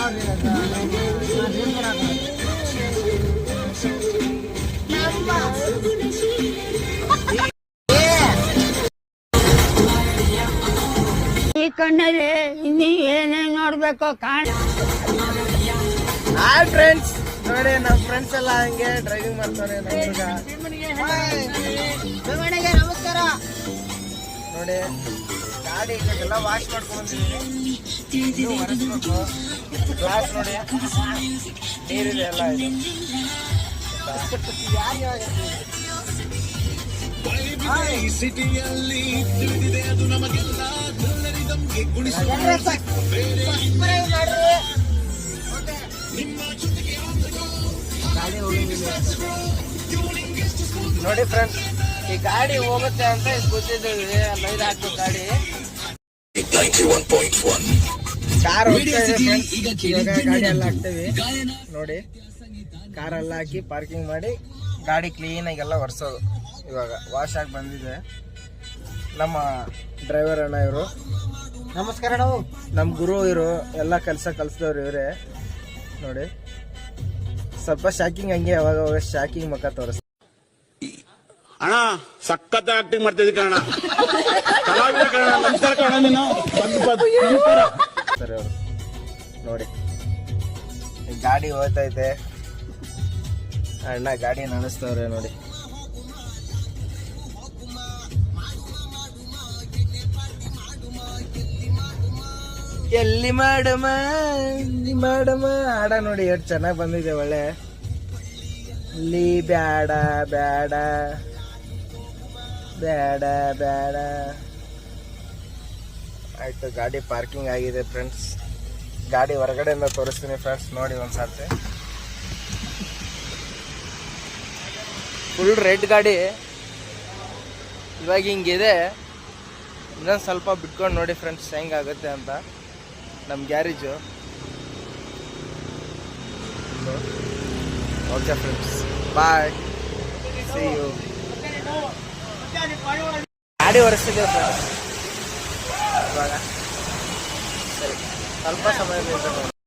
ಈ ಕಣ್ಣಲ್ಲಿ ನೀವ್ ಏನೇನ್ ನೋಡ್ಬೇಕು ಹಾಯ್ ಫ್ರೆಂಡ್ಸ್, ನೋಡಿ ನಮ್ಮ ಫ್ರೆಂಡ್ಸ್ ಎಲ್ಲ ಹಂಗೆ ಡ್ರೈವಿಂಗ್ ಮಾಡ್ತಾರೆ. ನಮಸ್ಕಾರ. ನೋಡಿ ಗಾಡಿ ಎಲ್ಲ ವಾಶ್ ಮಾಡ್ಕೊಂಡಿದ್ದೀವಿ, ಒರೆಸ್ಬೇಕು. ಗ್ಲಾಸ್ ನೋಡಿ ನೀರಿದೆ ಎಲ್ಲ ಇದೆ. ನೋಡಿ ಫ್ರೆಂಡ್ಸ್, ಈ ಗಾಡಿ ಹೋಗುತ್ತೆ ಅಂತ ಗೊತ್ತಿದ್ದೀವಿ. ಲೈನ್ ಹಾಕ್ಬೇಕು ಗಾಡಿ. ಕಾರ್ ಹೋಗ್ತಾ ಇದೆ ಫ್ರೆಂಡ್ಸ್. ಇವಾಗ ಗಾಡಿ ಎಲ್ಲ ಹಾಕ್ತೇವೆ. ನೋಡಿ ಕಾರೆಲ್ಲ ಹಾಕಿ ಪಾರ್ಕಿಂಗ್ ಮಾಡಿ ಗಾಡಿ ಕ್ಲೀನಾಗೆಲ್ಲ ಒರೆಸೋದು. ಇವಾಗ ವಾಶ್ ಆಗಿ ಬಂದಿದೆ. ನಮ್ಮ ಡ್ರೈವರ್ ಅಣ್ಣ ಇವರು. ನಮಸ್ಕಾರ. ನಾವು ನಮ್ಮ ಗುರು ಇವರು, ಎಲ್ಲ ಕೆಲಸ ಕಲಿಸಿದವ್ರು ಇವರೇ. ನೋಡಿ ಸ್ವಲ್ಪ ಶಾಕಿಂಗ್, ಹಂಗೆ ಅವಾಗ ಶಾಕಿಂಗ್ ಮಕ್ಕ ತೋರಿಸ್. ಅಣ್ಣ ಸಖತ್ ಆಕ್ಟಿಂಗ್ ಮಾಡ್ತಿದ್ದಿ ಕಣ. ನಮಸ್ಕಾರ ಕಣ. ನೀನು ಸರಿ ಅವರು ನೋಡಿ ಗಾಡಿ ಹೋಗ್ತೈತೆ. ಅಣ್ಣ ಗಾಡಿ ನಡೆಸ್ತವ್ರೆ ನೋಡಿ. ಎಲ್ಲಿ ಮಾಡಮ್ಮ ಹಾಡ ನೋಡಿ ಎಷ್ಟು ಚೆನ್ನಾಗಿ ಬಂದಿದೆ. ಒಳ್ಳೆ ಇಲ್ಲಿ ಬ್ಯಾಡ ಬ್ಯಾಡ ಬೇಡ ಬೇಡ. ಆಯ್ತು, ಗಾಡಿ ಪಾರ್ಕಿಂಗ್ ಆಗಿದೆ ಫ್ರೆಂಡ್ಸ್. ಗಾಡಿ ಹೊರಗಡೆಯಿಂದ ತೋರಿಸ್ತೀನಿ ಫ್ರೆಂಡ್ಸ್, ನೋಡಿ ಒಂದ್ಸರ್ತಿ. ಫುಲ್ ರೆಡ್ ಗಾಡಿ. ಇವಾಗ ಹಿಂಗಿದೆ. ಇನ್ನೊಂದು ಸ್ವಲ್ಪ ಬಿಟ್ಕೊಂಡು ನೋಡಿ ಫ್ರೆಂಡ್ಸ್ ಹೆಂಗಾಗುತ್ತೆ ಅಂತ ನಮ್ಮ garage. Okay friends, bye, see you. ಗಾಡಿ ಒರೆಸ್ತಿದ್ದೇವೆ ಫ್ರೆಂಡ್ಸ್ ಇವಾಗ. ಸರಿ, ಸ್ವಲ್ಪ ಸಮಯ ಬೇಕು.